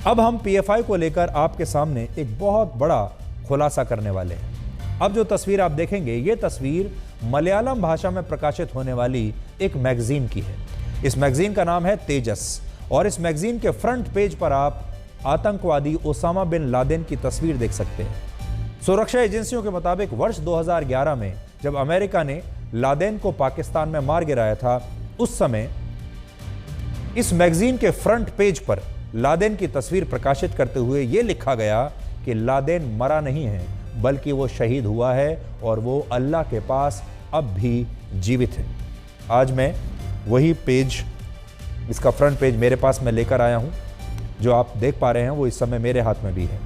अब हम पीएफआई को लेकर आपके सामने एक बहुत बड़ा खुलासा करने वाले हैं। अब जो तस्वीर आप देखेंगे, ये तस्वीर मलयालम भाषा में प्रकाशित होने वाली एक मैगजीन की है। इस मैगजीन का नाम है तेजस और इस मैगजीन के फ्रंट पेज पर आप आतंकवादी ओसामा बिन लादेन की तस्वीर देख सकते हैं। सुरक्षा एजेंसियों के मुताबिक वर्ष 2011 में जब अमेरिका ने लादेन को पाकिस्तान में मार गिराया था, उस समय इस मैगजीन के फ्रंट पेज पर लादेन की तस्वीर प्रकाशित करते हुए यह लिखा गया कि लादेन मरा नहीं है, बल्कि वो शहीद हुआ है और वो अल्लाह के पास अब भी जीवित है। आज मैं वही पेज, इसका फ्रंट पेज मेरे पास मैं लेकर आया हूं। जो आप देख पा रहे हैं वो इस समय मेरे हाथ में भी है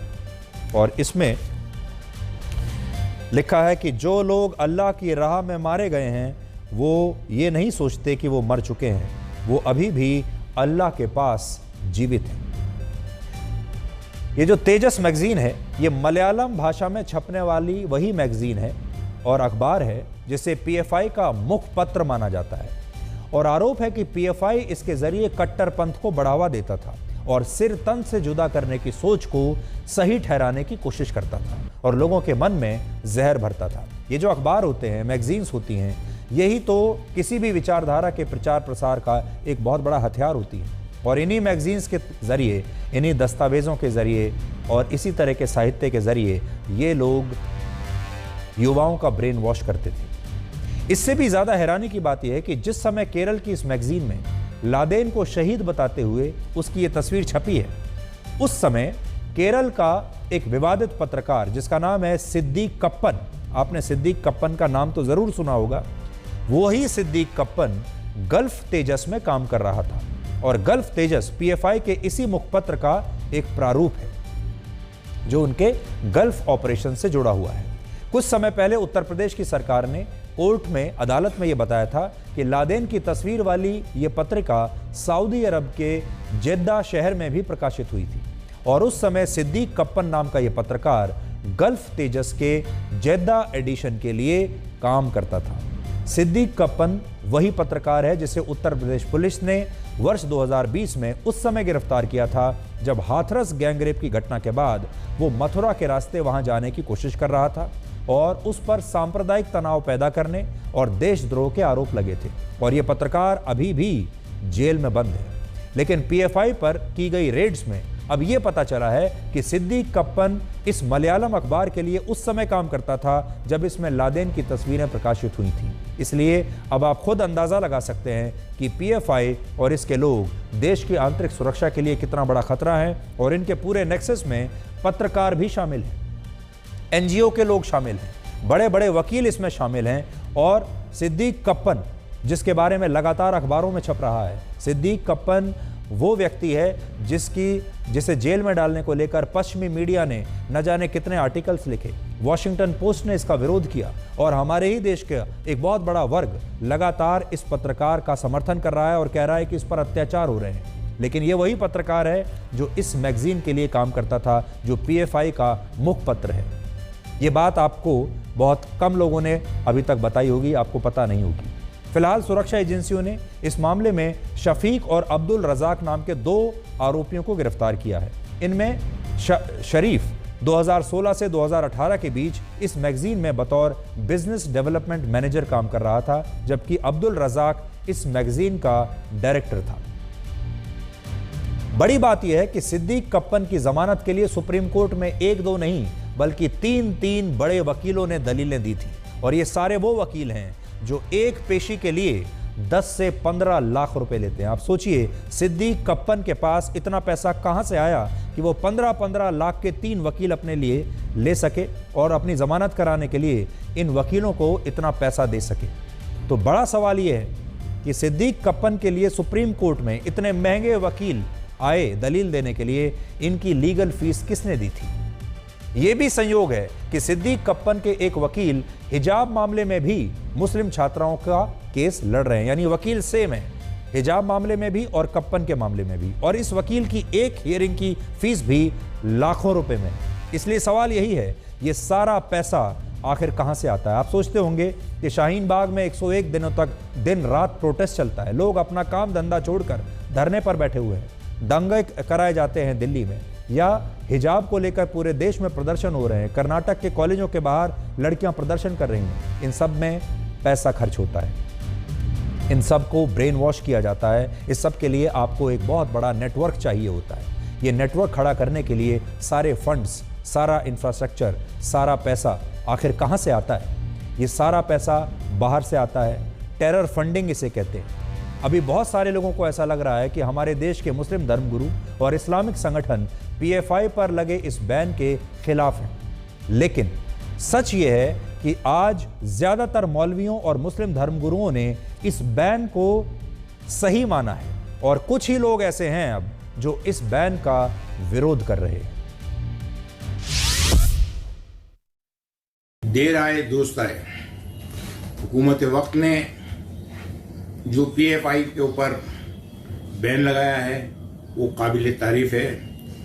और इसमें लिखा है कि जो लोग अल्लाह की राह में मारे गए हैं वो ये नहीं सोचते कि वो मर चुके हैं, वो अभी भी अल्लाह के पास जीवित हैं। ये जो तेजस मैगजीन है, ये मलयालम भाषा में छपने वाली वही मैगजीन है और अखबार है जिसे पीएफआई का मुखपत्र माना जाता है और आरोप है कि पीएफआई इसके जरिए कट्टरपंथ को बढ़ावा देता था और सिर तन से जुदा करने की सोच को सही ठहराने की कोशिश करता था और लोगों के मन में जहर भरता था। ये जो अखबार होते हैं, मैगजीन्स होती हैं, यही तो किसी भी विचारधारा के प्रचार प्रसार का एक बहुत बड़ा हथियार होती है और इन्हीं मैगजीन्स के जरिए, इन्हीं दस्तावेज़ों के जरिए और इसी तरह के साहित्य के जरिए ये लोग युवाओं का ब्रेन वॉश करते थे। इससे भी ज़्यादा हैरानी की बात यह है कि जिस समय केरल की इस मैगजीन में लादेन को शहीद बताते हुए उसकी ये तस्वीर छपी है, उस समय केरल का एक विवादित पत्रकार जिसका नाम है सिद्दीक कप्पन, आपने सिद्दीक कप्पन का नाम तो ज़रूर सुना होगा, वही सिद्दीक कप्पन गल्फ तेजस में काम कर रहा था और गल्फ तेजस पीएफआई के इसी मुखपत्र का एक प्रारूप है जो उनके गल्फ ऑपरेशन से जुड़ा हुआ है। कुछ समय पहले उत्तर प्रदेश की सरकार ने कोर्ट में, अदालत में यह बताया था कि लादेन की तस्वीर वाली ये पत्रिका सऊदी अरब के जेद्दा शहर में भी प्रकाशित हुई थी और उस समय सिद्दीक कप्पन नाम का यह पत्रकार गल्फ तेजस के जेद्दा एडिशन के लिए काम करता था। सिद्दीक कप्पन वही पत्रकार है जिसे उत्तर प्रदेश पुलिस ने वर्ष 2020 में उस समय गिरफ्तार किया था जब हाथरस गैंगरेप की घटना के बाद वो मथुरा के रास्ते वहां जाने की कोशिश कर रहा था और उस पर सांप्रदायिक तनाव पैदा करने और देशद्रोह के आरोप लगे थे और ये पत्रकार अभी भी जेल में बंद है। लेकिन पीएफआई पर की गई रेड्स में अब ये पता चला है कि सिद्दीक कप्पन इस मलयालम अखबार के लिए उस समय काम करता था जब इसमें लादेन की तस्वीरें प्रकाशित हुई थीं। इसलिए अब आप खुद अंदाज़ा लगा सकते हैं कि पीएफआई और इसके लोग देश की आंतरिक सुरक्षा के लिए कितना बड़ा खतरा है और इनके पूरे नेक्सस में पत्रकार भी शामिल हैं, एनजीओ के लोग शामिल हैं, बड़े बड़े वकील इसमें शामिल हैं और सिद्दीक कप्पन जिसके बारे में लगातार अखबारों में छप रहा है, सिद्दीक कप्पन वो व्यक्ति है जिसे जेल में डालने को लेकर पश्चिमी मीडिया ने न जाने कितने आर्टिकल्स लिखे। वॉशिंगटन पोस्ट ने इसका विरोध किया और हमारे ही देश का एक बहुत बड़ा वर्ग लगातार इस पत्रकार का समर्थन कर रहा है और कह रहा है कि इस पर अत्याचार हो रहे हैं। लेकिन ये वही पत्रकार है जो इस मैगजीन के लिए काम करता था, जो पीएफआई का मुखपत्र है। ये बात आपको बहुत कम लोगों ने अभी तक बताई होगी, आपको पता नहीं होगी। फिलहाल सुरक्षा एजेंसियों ने इस मामले में शफीक और अब्दुल रजाक नाम के 2 आरोपियों को गिरफ्तार किया है। इनमें शरीफ 2016 से 2018 के बीच इस मैगजीन में बतौर बिजनेस डेवलपमेंट मैनेजर काम कर रहा था, जबकि अब्दुल रजाक इस मैगजीन का डायरेक्टर था। बड़ी बात यह है कि सिद्दीक कप्पन की जमानत के लिए सुप्रीम कोर्ट में 1-2 नहीं बल्कि 3 बड़े वकीलों ने दलीलें दी थी और ये सारे वो वकील हैं जो एक पेशी के लिए 10 से 15 लाख रुपए लेते हैं। आप सोचिए सिद्दीक कप्पन के पास इतना पैसा कहां से आया कि वो 15-15 लाख के 3 वकील अपने लिए ले सके और अपनी जमानत कराने के लिए इन वकीलों को इतना पैसा दे सके। तो बड़ा सवाल ये है कि सिद्दीक कप्पन के लिए सुप्रीम कोर्ट में इतने महंगे वकील आए दलील देने के लिए, इनकी लीगल फीस किसने दी थी? ये भी संयोग है कि सिद्दीक कप्पन के एक वकील हिजाब मामले में भी मुस्लिम छात्राओं का केस लड़ रहे हैं, यानी वकील सेम है हिजाब मामले में भी और कप्पन के मामले में भी, और इस वकील की एक हियरिंग की फीस भी लाखों रुपए में। इसलिए सवाल यही है, ये सारा पैसा आखिर कहां से आता है? आप सोचते होंगे कि शाहीन बाग में 101 दिनों तक दिन रात प्रोटेस्ट चलता है, लोग अपना काम धंधा छोड़कर धरने पर बैठे हुए हैं, दंगे कराए जाते हैं दिल्ली में, या हिजाब को लेकर पूरे देश में प्रदर्शन हो रहे हैं, कर्नाटक के कॉलेजों के बाहर लड़कियां प्रदर्शन कर रही हैं, इन सब में पैसा खर्च होता है, इन सब को ब्रेन वॉश किया जाता है। इस सब के लिए आपको एक बहुत बड़ा नेटवर्क चाहिए होता है। ये नेटवर्क खड़ा करने के लिए सारे फंड्स, सारा इंफ्रास्ट्रक्चर, सारा पैसा आखिर कहाँ से आता है? ये सारा पैसा बाहर से आता है। टेरर फंडिंग इसे कहते हैं। अभी बहुत सारे लोगों को ऐसा लग रहा है कि हमारे देश के मुस्लिम धर्मगुरु और इस्लामिक संगठन पीएफआई पर लगे इस बैन के खिलाफ हैं, लेकिन सच ये है कि आज ज्यादातर मौलवियों और मुस्लिम धर्मगुरुओं ने इस बैन को सही माना है, और कुछ ही लोग ऐसे हैं अब जो इस बैन का विरोध कर रहे हैं। देर आए दुरुस्त आए। हुकूमत वक्त ने जो पीएफआई के ऊपर बैन लगाया है वो काबिल तारीफ है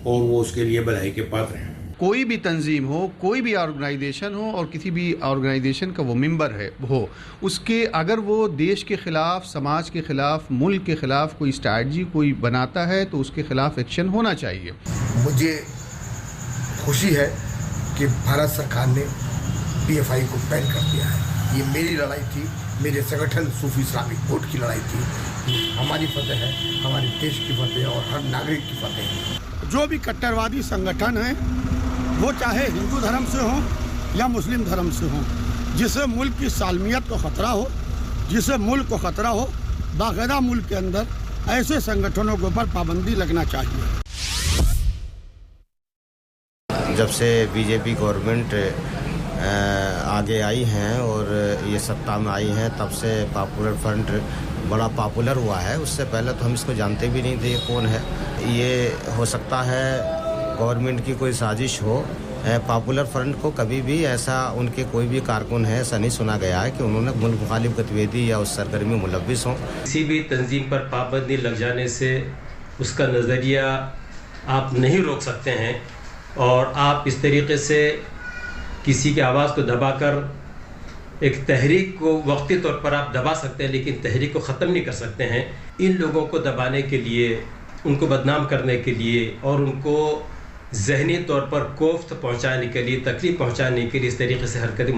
और वो उसके लिए बधाई के पात्र हैं। कोई भी तंजीम हो, कोई भी ऑर्गेनाइजेशन हो और किसी भी ऑर्गेनाइजेशन का वो मेंबर है हो, उसके अगर वो देश के ख़िलाफ़, समाज के ख़िलाफ़, मुल्क के ख़िलाफ़ कोई स्ट्रैटजी कोई बनाता है तो उसके ख़िलाफ़ एक्शन होना चाहिए। मुझे खुशी है कि भारत सरकार ने पीएफआई को बैन कर दिया है। ये मेरी लड़ाई थी, मेरे संगठन सूफी इस्लामिक बोर्ड की लड़ाई थी। हमारी फतेह है, हमारे देश की फतेह और हर नागरिक की फतेह है। जो भी कट्टरवादी संगठन हैं, वो चाहे हिंदू धर्म से हों या मुस्लिम धर्म से हों, जिससे मुल्क की सालमियत को ख़तरा हो, जिससे मुल्क को ख़तरा हो, बाकायदा मुल्क के अंदर ऐसे संगठनों के ऊपर पाबंदी लगना चाहिए। जब से बीजेपी गवर्नमेंट आगे आई हैं और ये सत्ता में आई हैं, तब से पॉपुलर फ्रंट बड़ा पॉपुलर हुआ है। उससे पहले तो हम इसको जानते भी नहीं थे ये कौन है। ये हो सकता है गवर्नमेंट की कोई साजिश हो। पॉपुलर फ्रंट को कभी भी ऐसा उनके कोई भी कारकुन है ऐसा नहीं सुना गया है कि उन्होंने मुल्क मुखालिफ गतिविधि या उस सरगर्मी में मुलव्विस हों। किसी भी तंजीम पर पाबंदी लग जाने से उसका नज़रिया आप नहीं रोक सकते हैं, और आप इस तरीके से किसी की आवाज़ को दबाकर एक तहरीक को वक्ती तौर पर आप दबा सकते हैं, लेकिन तहरीक को ख़त्म नहीं कर सकते हैं। इन लोगों को दबाने के लिए, उनको बदनाम करने के लिए और उनको जहनी तौर पर कोफ्त पहुंचाने के लिए, तकलीफ पहुंचाने के लिए इस तरीके से हरकतें